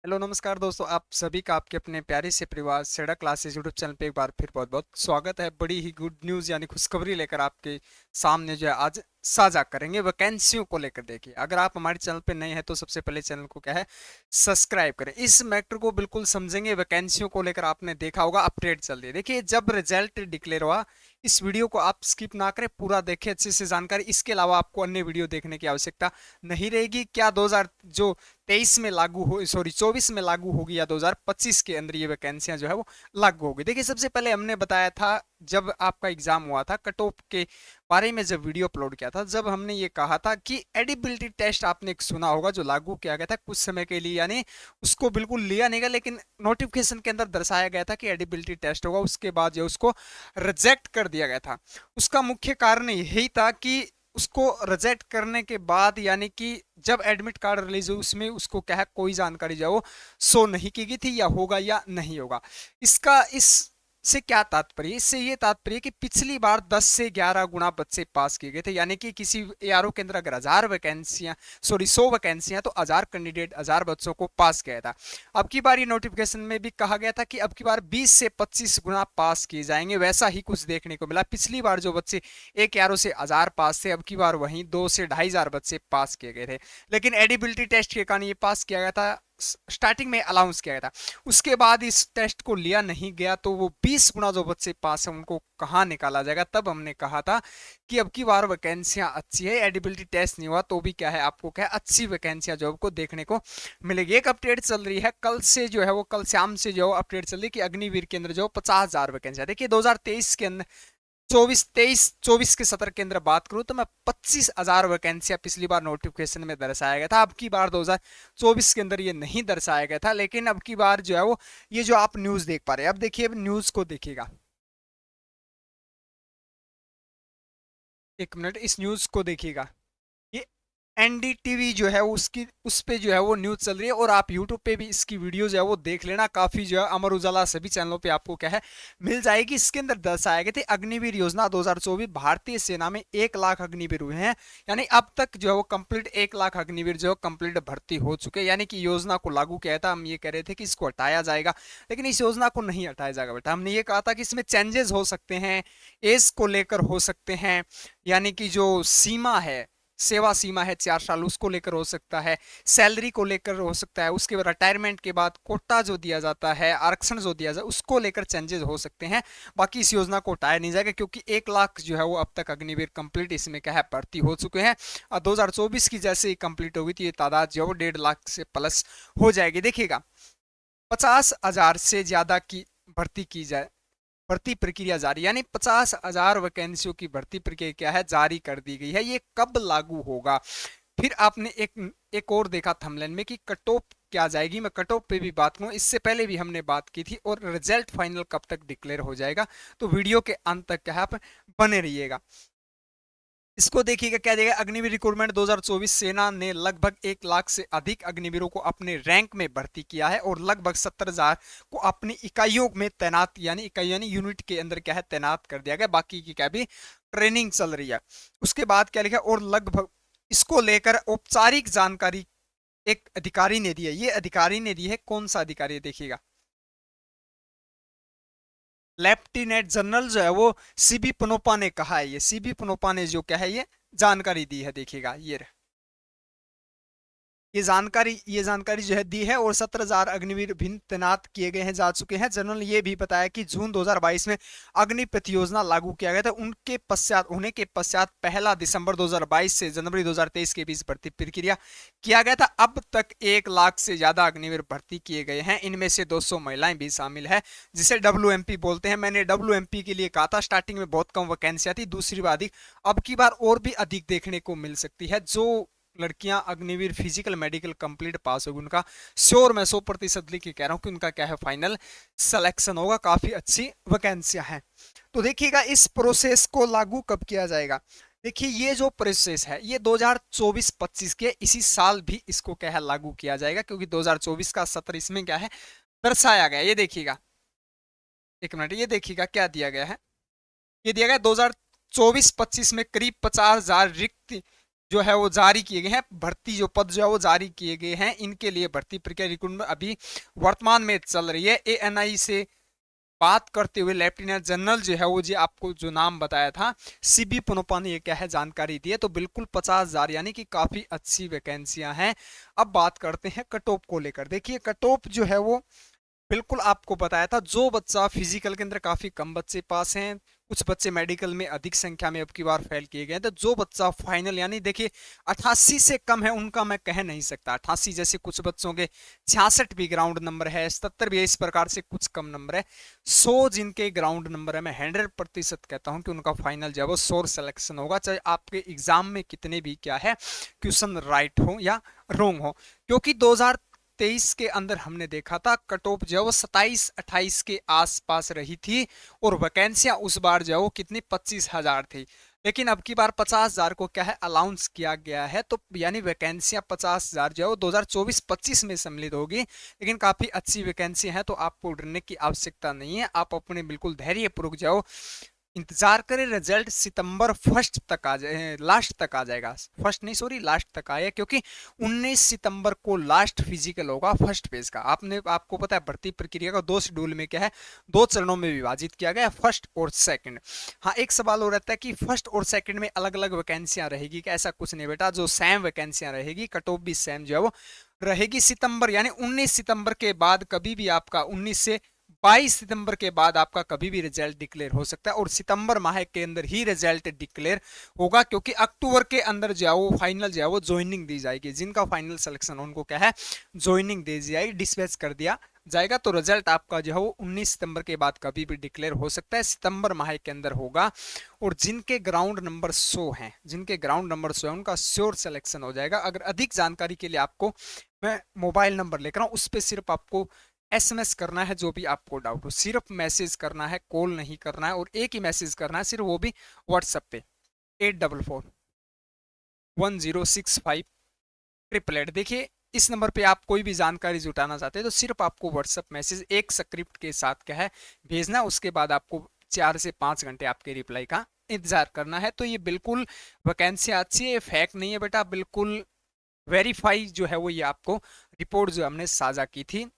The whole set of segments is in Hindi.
हेलो नमस्कार दोस्तों, आप सभी का आपके अपने प्यारे से परिवार सेड़ा क्लासेस यूट्यूब चैनल पे एक बार फिर बहुत बहुत स्वागत है। बड़ी ही गुड न्यूज़ यानी खुशखबरी लेकर आपके सामने जो है आज साझा करेंगे वैकेंसियों को लेकर। देखिए, अगर आप हमारे चैनल पे नए हैं तो सबसे पहले चैनल को क्या है सब्सक्राइब करें। इस मैटर को बिल्कुल समझेंगे। वैकेंसियों को लेकर आपने देखा होगा अपडेट चल रही है। देखिए, जब रिजल्ट डिक्लेयर हुआ, इस वीडियो को आप स्किप ना करें, पूरा देखें अच्छे से जानकारी। इसके अलावा आपको अन्य वीडियो देखने की आवश्यकता नहीं रहेगी। क्या 2000 जो 23 में लागू हो, सॉरी 24 में लागू होगी या 2025 के अंदर ये वैकेंसियां जो है वो लागू होगी। देखिए, सबसे पहले हमने बताया था जब आपका एग्जाम हुआ था, कट ऑफ के बारे में जब वीडियो अपलोड किया था, जब हमने ये कहा था कि एडिबिलिटी टेस्ट आपने एक सुना होगा जो लागू किया गया था कुछ समय के लिए, यानी उसको बिल्कुल लिया नहीं गया, लेकिन नोटिफिकेशन के अंदर दर्शाया गया था कि एडिबिलिटी टेस्ट होगा। उसके बाद जो उसको रिजेक्ट कर दिया गया था। उसका मुख्य कारण यही था कि उसको रिजेक्ट करने के बाद, यानी कि जब एडमिट कार्ड रिलीज हुई उसमें उसको क्या है कोई जानकारी जो है वो शो नहीं की गई थी, या होगा या नहीं होगा। इसका इस से क्या तात्पर्य? इससे ये तात्पर्य कि पिछली बार 10 से 11 गुना बच्चे पास किए गए थे, यानी कि किसी एआरओ के अंदर अगर 1000 वैकेंसियां, सॉरी 100 वैकेंसियां, तो 1000 कैंडिडेट 1000 बच्चों को पास किया था। अब की बार ये नोटिफिकेशन में भी कहा गया था कि अब की बार 20 से 25 गुना पास किए जाएंगे। वैसा ही कुछ देखने को मिला। पिछली बार जो बच्चे एक एआरओ से 1000 पास थे, अब की बार वहीं 2 से 2500 बच्चे पास किए गए थे। लेकिन एडिबिलिटी टेस्ट के कारण ये पास किया गया था, स्टार्टिंग में अलाउंस किया गया था। उसके बाद इस टेस्ट को लिया नहीं गया, तो वो 20 गुना जो बच्चे पास है उनको कहाँ निकाला जाएगा। तब हमने कहा था कि अब की बार वैकेंसियां अच्छी है, एडिबिलिटी टेस्ट नहीं हुआ तो भी क्या है आपको क्या है अच्छी वैकेंसियां जो आपको देखने को मिलेगी। एक अपडेट चल रही है कल से जो है वो, कल शाम से जो अपडेट चल रही है कि अग्निवीर के अंदर जो 50,000 वैकेंसियां। देखिए, 2023 के अंदर 24 के सत्र के अंदर बात करूं तो मैं 25,000 वैकेंसियां पिछली बार नोटिफिकेशन में दर्शाया गया था। अब की बार 2024 के अंदर ये नहीं दर्शाया गया था, लेकिन अब की बार जो है वो ये जो आप न्यूज देख पा रहे हैं, अब देखिए, अब न्यूज को देखिएगा, एक मिनट, इस न्यूज को देखिएगा। ये एनडीटीवी जो है उसकी उस पे जो है वो न्यूज चल रही है, और आप यूट्यूब पे भी इसकी वीडियो जो है वो देख लेना। काफी जो है अमर उजाला सभी चैनलों पे आपको क्या है मिल जाएगी। इसके अंदर दर्शाए गए थे अग्निवीर योजना 2024, भारतीय सेना में 1 लाख अग्निवीर हुए हैं। यानी अब तक जो है वो कंप्लीट 1 लाख अग्निवीर जो है कंप्लीट भर्ती हो चुके हैं। यानी कि योजना को लागू किया था, हम ये कह रहे थे कि इसको हटाया जाएगा, लेकिन इस योजना को नहीं हटाया जाएगा बेटा। हमने ये कहा था कि इसमें चेंजेस हो सकते हैं, एज को लेकर हो सकते हैं, यानी कि जो सीमा है, सेवा सीमा है 4 साल, उसको लेकर हो सकता है, सैलरी को लेकर हो सकता है, उसके बाद रिटायरमेंट के बाद कोटा जो दिया जाता है, आरक्षण जो दिया जाए, उसको लेकर चेंजेस हो सकते हैं। बाकी इस योजना को हटाया नहीं जाएगा, क्योंकि 1 लाख जो है वो अब तक अग्निवीर कंप्लीट इसमें क्या है भर्ती हो चुके हैं। और 2024 की जैसे ही कंप्लीट होगी तो ये तादाद जो है वो 1.5 लाख से प्लस हो जाएगी। देखिएगा, 50,000 से ज्यादा की भर्ती की जाए, भर्ती प्रक्रिया जारी, यानी 50,000 वैकेंसियों की भर्ती प्रक्रिया क्या है जारी कर दी गई है। ये कब लागू होगा? फिर आपने एक और देखा थंबनेल में कि कट ऑफ क्या जाएगी। मैं कट ऑफ पे भी बात करूँ, इससे पहले भी हमने बात की थी। और रिजल्ट फाइनल कब तक डिक्लेयर हो जाएगा, तो वीडियो के अंत तक क्या है आप बने रहिएगा। इसको देखिएगा क्या देगा। अग्निवीर रिक्रूटमेंट 2024, सेना ने लगभग 1 लाख से अधिक अग्निवीरों को अपने रैंक में भर्ती किया है, और लगभग 70,000 को अपनी इकाइयों में तैनात, यानी इकाई यानी यूनिट के अंदर क्या है तैनात कर दिया गया। बाकी की क्या भी ट्रेनिंग चल रही है। उसके बाद क्या लिखा, और लगभग इसको लेकर औपचारिक जानकारी एक अधिकारी ने दी है। ये अधिकारी ने दी है, कौन सा अधिकारी है देखिएगा, लेफ्टिनेंट जनरल जो है वो सीबी पनोपा ने कहा है। ये सीबी पनोपा ने जो क्या है ये जानकारी दी है, देखिएगा ये ये जानकारी जो है दी है। और 70,000 अग्निवीर भिन्न तैनात किए गए हैं, जा चुके हैं। जनरल ये भी बताया कि जून 2022 में अग्निपथ योजना लागू किया गया था। उनके पश्चात होने के पश्चात 1 दिसंबर 2022 से जनवरी 2023 के बीच भर्ती प्रक्रिया किया गया था। अब तक 1 लाख से ज्यादा अग्निवीर भर्ती किए गए हैं। इनमें से 200 महिलाएं भी शामिल है, जिसे WMP बोलते हैं। मैंने WMP के लिए कहा था, स्टार्टिंग में बहुत कम वैकेंसियां थी, दूसरी बार अधिक, अब की बार और भी अधिक देखने को मिल सकती है। जो लड़कियां अग्निवीर फिजिकल मेडिकल कंप्लीट पास होगी उनका श्योर, मैं 100% लिख के कह रहा हूं कि उनका क्या है फाइनल सिलेक्शन होगा। काफी अच्छी वैकेंसियां हैं। तो देखिएगा, इस प्रोसेस को लागू कब किया जाएगा। देखिए, ये जो प्रोसेस है ये 2024-25 के इसी साल भी इसको क्या है लागू किया जाएगा, क्योंकि 2024 का सत्र इसमें क्या है दर्शाया गया। ये देखिएगा, एक मिनट, ये देखिएगा क्या दिया गया है। ये दिया गया 2024-25 में करीब 50,000 रिक्त जो है वो जारी किए गए हैं, भर्ती जो पद जो है वो जारी किए गए हैं, इनके लिए भर्ती प्रक्रिया रिक्रूटमेंट अभी वर्तमान में चल रही है। एएनआई से बात करते हुए लेफ्टिनेंट जनरल जो है वो जी आपको जो नाम बताया था सीबी पनोपा ने ये क्या है जानकारी दी है। तो बिल्कुल 50,000 यानी कि काफी अच्छी वैकेंसियां हैं। अब बात करते हैं कट ऑफ को लेकर। देखिए कट ऑफ जो है वो बिल्कुल आपको बताया था, जो बच्चा फिजिकल के अंदर काफी कम बच्चे पास हैं, कुछ बच्चे मेडिकल में अधिक संख्या में अब की बार फेल किए गए, तो जो बच्चा फाइनल यानी देखिए 88 से कम है उनका मैं कह नहीं सकता। 88 जैसे कुछ बच्चों के 66 भी ग्राउंड नंबर है, 77 भी इस प्रकार से कुछ कम नंबर है। 100 जिनके ग्राउंड नंबर है, मैं 100% कहता हूं कि उनका फाइनल जो है वो श्योर सिलेक्शन होगा, चाहे आपके एग्जाम में कितने भी क्या है क्वेश्चन राइट हो या रॉन्ग हो। क्योंकि 2023 के अंदर हमने देखा था कट ऑफ जो है वो 27-28 के आसपास रही थी, और वैकेंसियां उस बार जो है वो कितनी 25,000 थी। लेकिन अब की बार 50,000 को क्या है अलाउंस किया गया है, तो यानी वैकेंसियां 50,000 जो है वो 2024-25 में सम्मिलित होगी। लेकिन काफी अच्छी वैकेंसी है, तो आपको डरने की आवश्यकता नहीं है। आप अपने बिल्कुल धैर्यपूर्वक जाओ, इंतजार करें, रिजल्ट सितंबर फर्स्ट तक आ जाए, लास्ट तक आ जाएगा। फर्स्ट नहीं सॉरी लास्ट तक आया, क्योंकि 19 सितंबर को लास्ट फिजिकल होगा फर्स्ट पेज का। आपको पता है भर्ती प्रक्रिया का दो शेड्यूल में क्या है, दो चरणों में विभाजित किया गया है, फर्स्ट और सेकंड। हाँ एक सवाल हो रहता है कि फर्स्ट और सेकंड में अलग अलग वैकेंसियां रहेगी क्या? ऐसा कुछ नहीं बेटा, जो सेम वैकेंसियां रहेगी, कट ऑफ भी सेम जो है वो रहेगी। सितंबर यानी 19 सितंबर के बाद कभी भी आपका 19 से 22 सितंबर के बाद आपका कभी भी रिजल्ट डिक्लेयर हो सकता है, और सितंबर माह के अंदर ही रिजल्ट डिक्लेयर होगा, क्योंकि अक्टूबर के अंदर जो है वो फाइनल जो है वो ज्वाइनिंग दी जाएगी। जिनका फाइनल सिलेक्शन उनको क्या है ज्वाइनिंग दी जाएगी, डिस्पैच कर दिया जाएगा। तो रिजल्ट आपका जो है वो 19 सितंबर के बाद कभी भी डिक्लेयर हो सकता है, सितंबर माह के अंदर होगा। और जिनके ग्राउंड नंबर 100 हैं, जिनके ग्राउंड नंबर 100 है, उनका श्योर सिलेक्शन हो जाएगा। अगर अधिक जानकारी के लिए आपको मैं मोबाइल नंबर लेकर आऊँ, उस पर सिर्फ आपको एसएमएस करना है, जो भी आपको डाउट हो सिर्फ मैसेज करना है, कॉल नहीं करना है, और एक ही मैसेज करना है सिर्फ, वो भी व्हाट्सएप पे 8441065888। देखिए इस नंबर पे आप कोई भी जानकारी जुटाना चाहते हैं तो सिर्फ आपको व्हाट्सएप मैसेज एक स्क्रिप्ट के साथ क्या है भेजना, उसके बाद आपको 4 से 5 घंटे आपके रिप्लाई का इंतजार करना है। तो ये बिल्कुल वैकेंसी अच्छी है, फेक नहीं है बेटा, बिल्कुल वेरीफाई जो है वो ये आपको रिपोर्ट जो हमने साझा की थी।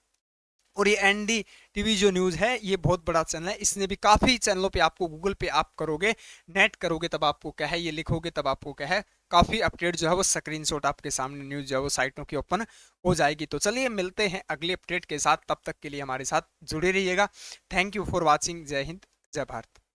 और ये एनडी टीवी जो न्यूज़ है ये बहुत बड़ा चैनल है, इसने भी काफ़ी चैनलों पे आपको गूगल पे आप करोगे, नेट करोगे, तब आपको क्या है ये लिखोगे, तब आपको क्या है काफ़ी अपडेट जो है वो स्क्रीनशॉट आपके सामने न्यूज़ जो है वो साइटों की ओपन हो जाएगी। तो चलिए मिलते हैं अगले अपडेट के साथ, तब तक के लिए हमारे साथ जुड़े रहिएगा। Thank you for watching. जय हिंद, जय भारत।